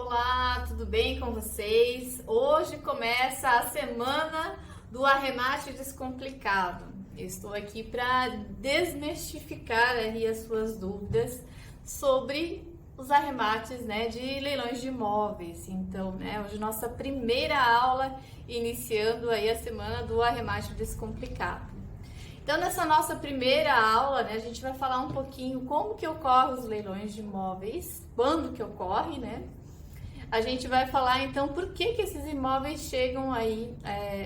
Olá, tudo bem com vocês? Hoje começa a semana do arremate descomplicado. Eu estou aqui para desmistificar aí as suas dúvidas sobre os arremates, de leilões de imóveis. Então, hoje nossa primeira aula iniciando aí a semana do arremate descomplicado. Então, nessa nossa primeira aula, a gente vai falar um pouquinho como que ocorrem os leilões de imóveis, quando que ocorre, A gente vai falar, então, por que esses imóveis chegam aí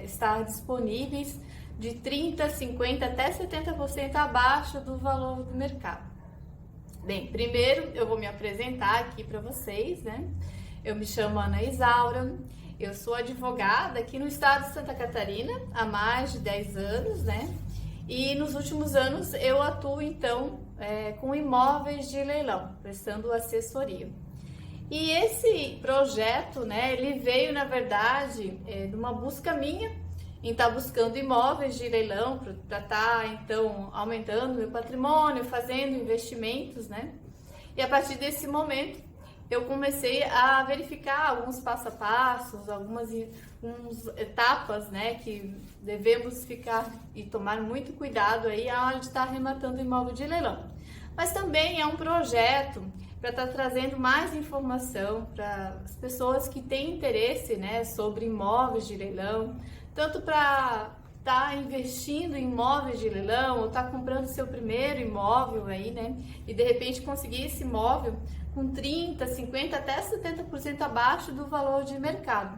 estar disponíveis de 30%, 50% até 70% abaixo do valor do mercado. Bem, primeiro eu vou me apresentar aqui para vocês, Eu me chamo Ana Isaura, eu sou advogada aqui no estado de Santa Catarina há mais de 10 anos, E nos últimos anos eu atuo então com imóveis de leilão, prestando assessoria. E esse projeto, ele veio na verdade de uma busca minha em estar buscando imóveis de leilão para estar então aumentando meu patrimônio, fazendo investimentos, E a partir desse momento eu comecei a verificar alguns passo a passos, algumas etapas, que devemos ficar e tomar muito cuidado aí a hora de estar arrematando imóvel de leilão. Mas também é um projeto para estar trazendo mais informação para as pessoas que têm interesse, sobre imóveis de leilão, tanto para estar investindo em imóveis de leilão ou estar comprando seu primeiro imóvel aí, E de repente conseguir esse imóvel com 30%, 50% até 70% abaixo do valor de mercado.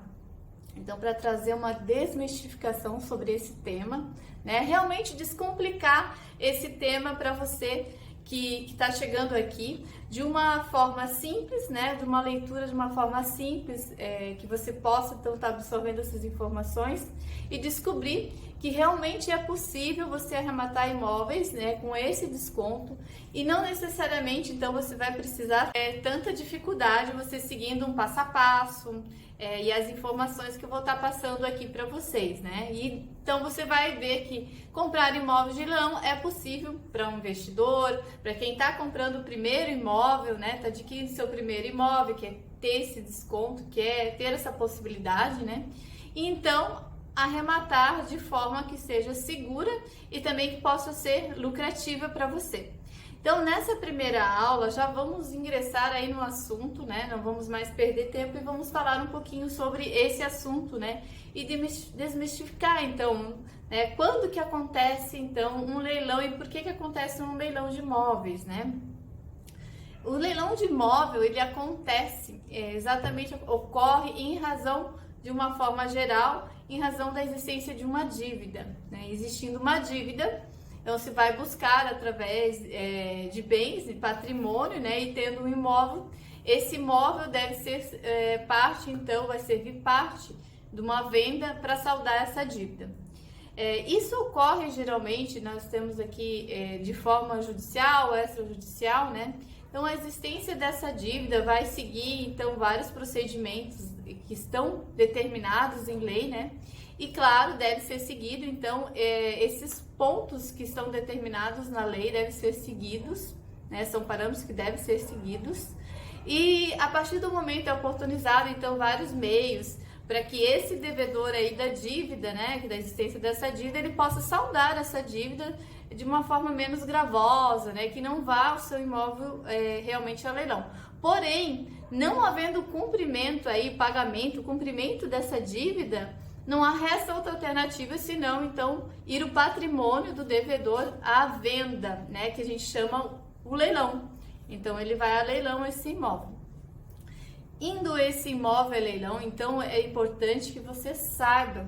Então, para trazer uma desmistificação sobre esse tema, realmente descomplicar esse tema para você que está chegando aqui de uma forma simples, de uma leitura de uma forma simples, que você possa então estar absorvendo essas informações e descobrir que realmente é possível você arrematar imóveis, com esse desconto e não necessariamente então você vai precisar tanta dificuldade você seguindo um passo a passo e as informações que eu vou estar passando aqui para vocês, E então você vai ver que comprar imóveis de leilão é possível para um investidor, para quem está comprando o primeiro imóvel, está adquirindo seu primeiro imóvel, quer ter esse desconto, quer ter essa possibilidade, E então arrematar de forma que seja segura e também que possa ser lucrativa para você. Então, nessa primeira aula, já vamos ingressar aí no assunto, Não vamos mais perder tempo e vamos falar um pouquinho sobre esse assunto, E desmistificar, então, quando que acontece, então, um leilão e por que acontece um leilão de imóveis, O leilão de imóvel, ele acontece, exatamente, ocorre em razão de uma forma geral, em razão da existência de uma dívida, Existindo uma dívida, então se vai buscar através de bens e patrimônio, E tendo um imóvel, esse imóvel deve ser parte, então vai servir parte de uma venda para saldar essa dívida. Isso ocorre geralmente, nós temos aqui de forma judicial, extrajudicial, Então a existência dessa dívida vai seguir então vários procedimentos que estão determinados em lei, E claro, deve ser seguido, então, esses pontos que estão determinados na lei devem ser seguidos, São parâmetros que devem ser seguidos. E a partir do momento é oportunizado, então, vários meios para que esse devedor aí da dívida, da existência dessa dívida, ele possa saldar essa dívida de uma forma menos gravosa, que não vá o seu imóvel realmente a leilão. Porém, não havendo cumprimento aí, cumprimento dessa dívida, não há resta outra alternativa senão, então, ir o patrimônio do devedor à venda, que a gente chama o leilão. Então, ele vai a leilão esse imóvel. Indo esse imóvel a leilão, então, é importante que você saiba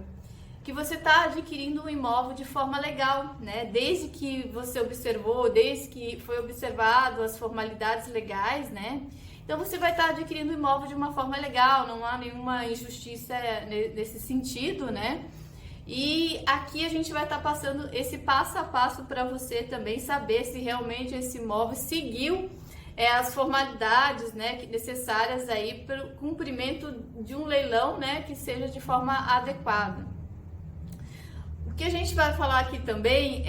que você está adquirindo um imóvel de forma legal, Desde que você observou, desde que foi observado as formalidades legais, Então, você vai estar adquirindo o imóvel de uma forma legal, não há nenhuma injustiça nesse sentido, E aqui a gente vai estar passando esse passo a passo para você também saber se realmente esse imóvel seguiu as formalidades, necessárias aí para o cumprimento de um leilão, que seja de forma adequada. O que a gente vai falar aqui também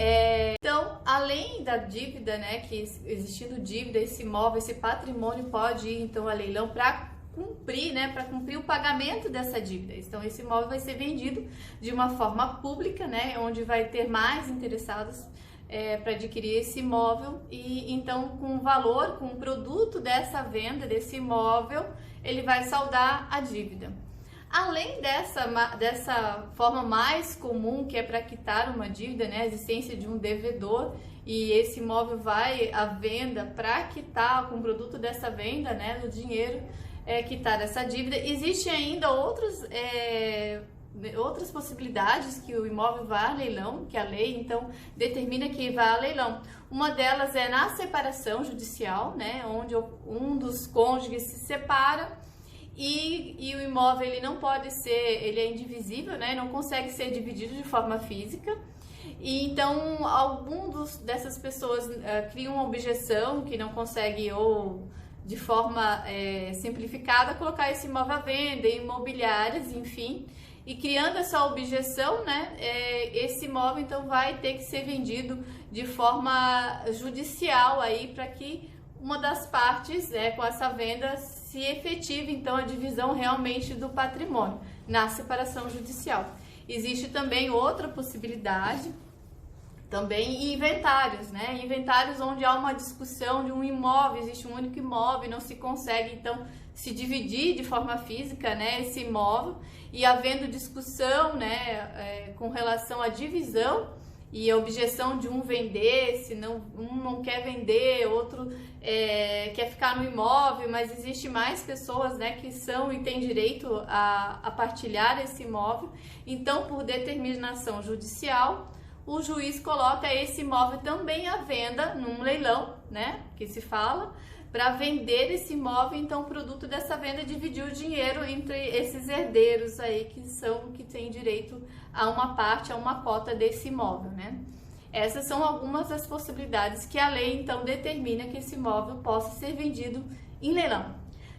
então, além da dívida, que existindo dívida, esse imóvel, esse patrimônio pode ir então a leilão para cumprir, né, para cumprir o pagamento dessa dívida. Então esse imóvel vai ser vendido de uma forma pública, né, onde vai ter mais interessados para adquirir esse imóvel, e então com o valor, com o produto dessa venda desse imóvel, ele vai saldar a dívida. Além dessa forma mais comum, que é para quitar uma dívida, né, a existência de um devedor, e esse imóvel vai à venda para quitar, com o produto dessa venda, né, do dinheiro, quitar essa dívida. Existem ainda outras possibilidades que o imóvel vá a leilão, que a lei então determina que vá a leilão. Uma delas é na separação judicial, né, onde um dos cônjuges se separa e o imóvel ele não pode ser, ele é indivisível, né, não consegue ser dividido de forma física. E então dessas pessoas criam uma objeção que não consegue, ou de forma simplificada, colocar esse imóvel à venda, imobiliárias, enfim. E criando essa objeção, né, esse imóvel então vai ter que ser vendido de forma judicial aí, para que uma das partes, com essa venda, se efetive então a divisão realmente do patrimônio na separação judicial. Existe também outra possibilidade, também inventários, né? Inventários onde há uma discussão de um imóvel, existe um único imóvel, não se consegue então se dividir de forma física, né, esse imóvel, e havendo discussão, né, com relação à divisão e a objeção de um vender, se não, um não quer vender, outro quer ficar no imóvel, mas existe mais pessoas, né, que são e têm direito a partilhar esse imóvel. Então, por determinação judicial, o juiz coloca esse imóvel também à venda num leilão, né, que se fala, para vender esse imóvel. Então, o produto dessa venda é dividir o dinheiro entre esses herdeiros aí que têm direito a uma parte, a uma cota desse imóvel, né? Essas são algumas das possibilidades que a lei então determina que esse imóvel possa ser vendido em leilão.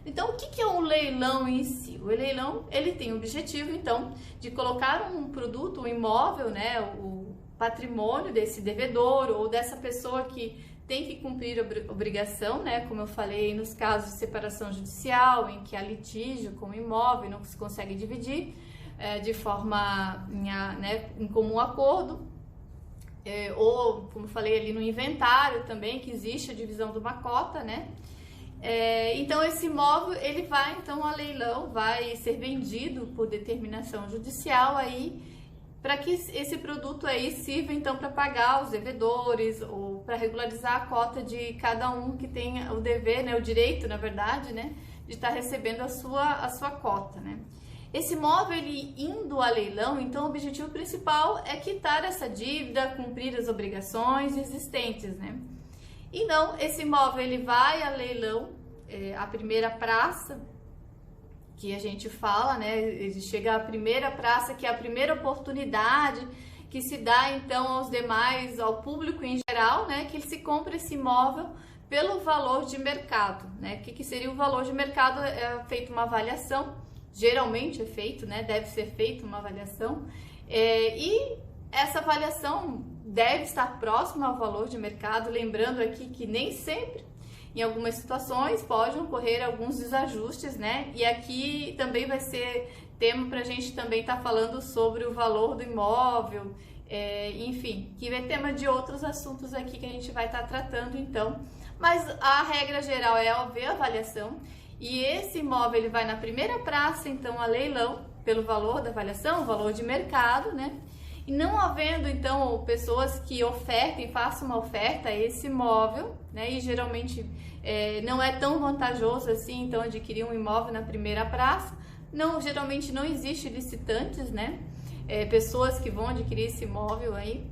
Então, o que é um leilão em si? O leilão, ele tem o objetivo então de colocar um produto, um imóvel, né, o patrimônio desse devedor ou dessa pessoa que tem que cumprir a obrigação, né? Como eu falei, nos casos de separação judicial, em que há litígio com o imóvel e não se consegue dividir de forma em comum acordo, ou, como eu falei ali no inventário também, que existe a divisão de uma cota, né? Então, esse imóvel, ele vai então a leilão, vai ser vendido por determinação judicial aí, para que esse produto aí sirva então para pagar os devedores ou para regularizar a cota de cada um que tem o dever, né, o direito, na verdade, né, de estar recebendo a sua cota, né. Esse imóvel, ele indo a leilão, então o objetivo principal é quitar essa dívida, cumprir as obrigações existentes, né. E não, esse imóvel ele vai a leilão, a primeira praça, que a gente fala, né, ele chega à primeira praça, que é a primeira oportunidade que se dá então aos demais, ao público em geral, né, que se compra esse imóvel pelo valor de mercado, né. O que seria o valor de mercado? É feita uma avaliação, geralmente é feito, né, deve ser feita uma avaliação, e essa avaliação deve estar próxima ao valor de mercado, lembrando aqui que nem sempre, em algumas situações, pode ocorrer alguns desajustes, né? E aqui também vai ser tema para a gente também estar falando sobre o valor do imóvel, enfim, que é tema de outros assuntos aqui que a gente vai estar tratando então. Mas a regra geral é haver avaliação, e esse imóvel ele vai na primeira praça, então, a leilão, pelo valor da avaliação, o valor de mercado, né? E não havendo, então, pessoas que ofertem, façam uma oferta a esse imóvel, né? E geralmente não é tão vantajoso assim, então, adquirir um imóvel na primeira praça. Não, geralmente não existe licitantes, né? Pessoas que vão adquirir esse imóvel aí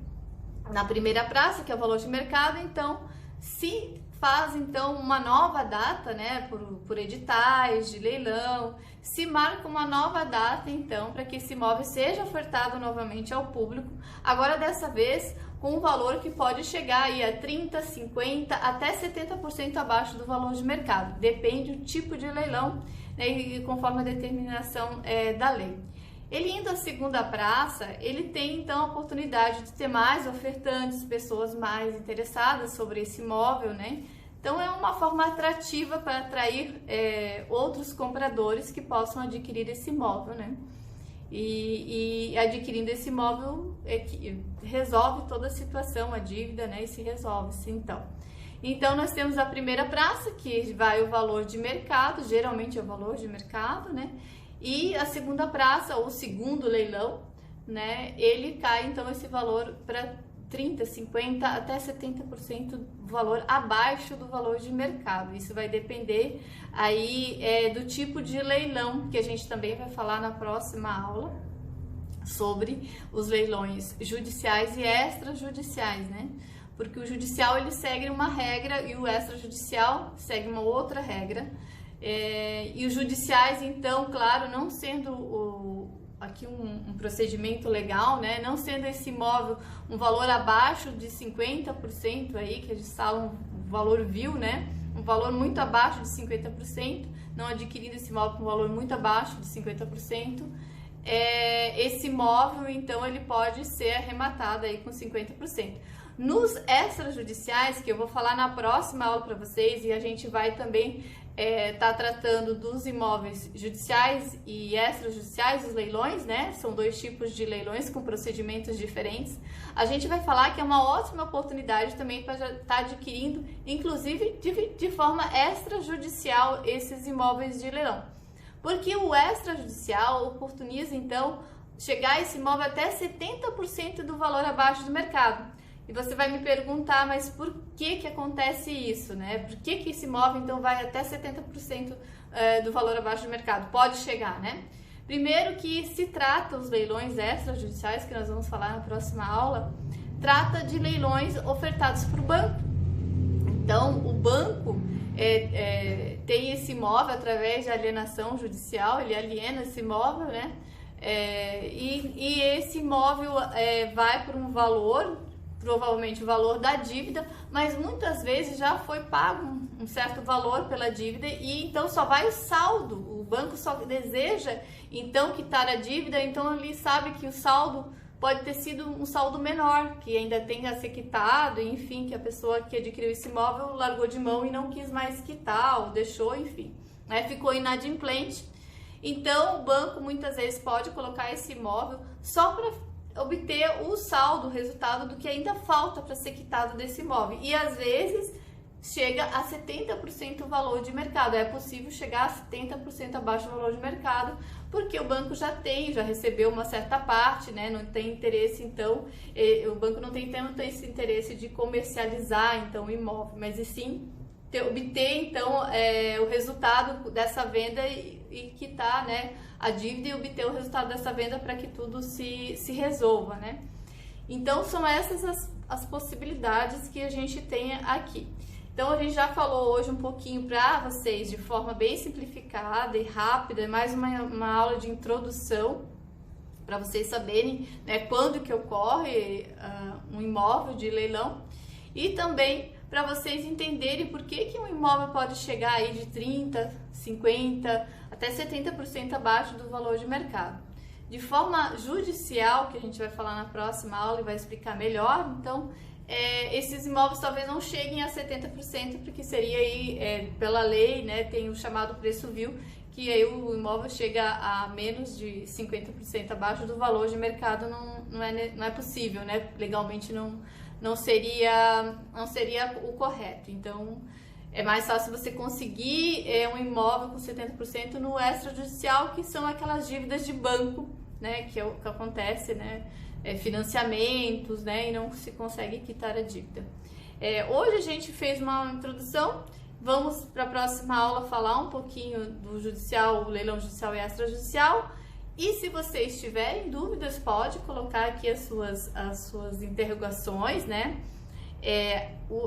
na primeira praça, que é o valor de mercado. Então, se faz então uma nova data, né, por editais de leilão, se marca uma nova data então para que esse imóvel seja ofertado novamente ao público, agora dessa vez com um valor que pode chegar aí a 30, 50, até 70% abaixo do valor de mercado, depende do tipo de leilão, né, e conforme a determinação da lei. Ele indo à segunda praça, ele tem então a oportunidade de ter mais ofertantes, pessoas mais interessadas sobre esse imóvel, né? Então é uma forma atrativa para atrair outros compradores que possam adquirir esse imóvel, né? E adquirindo esse imóvel que resolve toda a situação, a dívida, né? E se resolve-se Então nós temos a primeira praça, que vai o valor de mercado, geralmente é o valor de mercado, né? E a segunda praça, ou segundo leilão, né? Ele cai então esse valor para 30%, 50% até 70% do valor abaixo do valor de mercado. Isso vai depender aí do tipo de leilão, que a gente também vai falar na próxima aula sobre os leilões judiciais e extrajudiciais, né? Porque o judicial ele segue uma regra e o extrajudicial segue uma outra regra. E os judiciais, então, claro, não sendo aqui um procedimento legal, né? Não sendo esse imóvel um valor abaixo de 50% aí, que eles falam um valor vil, né? Um valor muito abaixo de 50%, não adquirindo esse imóvel com um valor muito abaixo de 50%, esse imóvel, então, ele pode ser arrematado aí com 50%. Nos extrajudiciais, que eu vou falar na próxima aula para vocês, e a gente vai também tá tratando dos imóveis judiciais e extrajudiciais, os leilões, né? São dois tipos de leilões com procedimentos diferentes. A gente vai falar que é uma ótima oportunidade também para estar adquirindo, inclusive de forma extrajudicial, esses imóveis de leilão. Porque o extrajudicial oportuniza, então, chegar a esse imóvel até 70% do valor abaixo do mercado. E você vai me perguntar, mas por que acontece isso, né? Por que esse imóvel, então, vai até 70% do valor abaixo do mercado? Pode chegar, né? Primeiro que se trata os leilões extrajudiciais, que nós vamos falar na próxima aula, trata de leilões ofertados por banco. Então, o banco tem esse imóvel através de alienação judicial, ele aliena esse imóvel, né? E esse imóvel vai por um valor, provavelmente o valor da dívida, mas muitas vezes já foi pago um certo valor pela dívida e então só vai o saldo. O banco só deseja então quitar a dívida, então ele sabe que o saldo pode ter sido um saldo menor, que ainda tenha a ser quitado, enfim, que a pessoa que adquiriu esse imóvel largou de mão e não quis mais quitar, ou deixou, enfim, né, ficou inadimplente. Então o banco muitas vezes pode colocar esse imóvel só para obter o saldo, o resultado do que ainda falta para ser quitado desse imóvel. E às vezes chega a 70% o valor de mercado. É possível chegar a 70% abaixo do valor de mercado, porque o banco já recebeu uma certa parte, né? Não tem interesse, então, o banco não tem tanto esse interesse de comercializar, então, o imóvel, mas e sim obter, então, o resultado dessa venda e quitar, né, a dívida e obter o resultado dessa venda para que tudo se resolva, né? Então, são essas as possibilidades que a gente tem aqui. Então, a gente já falou hoje um pouquinho para vocês de forma bem simplificada e rápida, mais uma aula de introdução para vocês saberem, né, quando que ocorre um imóvel de leilão e também para vocês entenderem por que um imóvel pode chegar aí de 30%, 50%, até 70% abaixo do valor de mercado. De forma judicial, que a gente vai falar na próxima aula e vai explicar melhor, então, esses imóveis talvez não cheguem a 70%, porque seria aí, pela lei, né, tem o chamado preço vil, que aí o imóvel chega a menos de 50% abaixo do valor de mercado, não é possível, né, legalmente não seria o correto. Então, é mais fácil você conseguir um imóvel com 70% no extrajudicial, que são aquelas dívidas de banco, né, que é o que acontece, né, financiamentos, né, e não se consegue quitar a dívida. Hoje a gente fez uma introdução, vamos para a próxima aula falar um pouquinho do judicial, leilão judicial e extrajudicial. E se vocês tiverem dúvidas, pode colocar aqui as suas interrogações, né?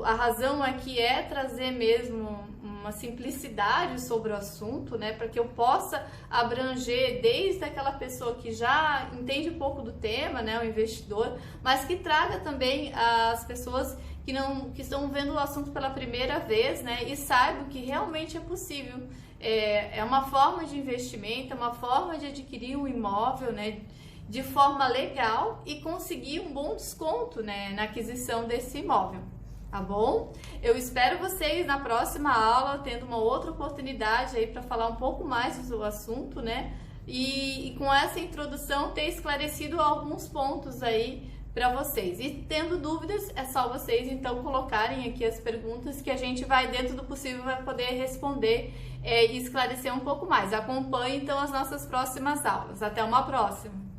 A razão aqui é trazer mesmo uma simplicidade sobre o assunto, né? Para que eu possa abranger desde aquela pessoa que já entende um pouco do tema, né? O investidor, mas que traga também as pessoas que estão vendo o assunto pela primeira vez, né? E saibam que realmente é possível. É uma forma de investimento, é uma forma de adquirir um imóvel, né, de forma legal e conseguir um bom desconto, né, na aquisição desse imóvel. tá bom? Eu espero vocês na próxima aula, tendo uma outra oportunidade aí para falar um pouco mais do assunto, né? E com essa introdução ter esclarecido alguns pontos aí para vocês. E tendo dúvidas, é só vocês então colocarem aqui as perguntas que a gente vai, dentro do possível, vai poder responder e esclarecer um pouco mais. Acompanhe então as nossas próximas aulas. Até uma próxima!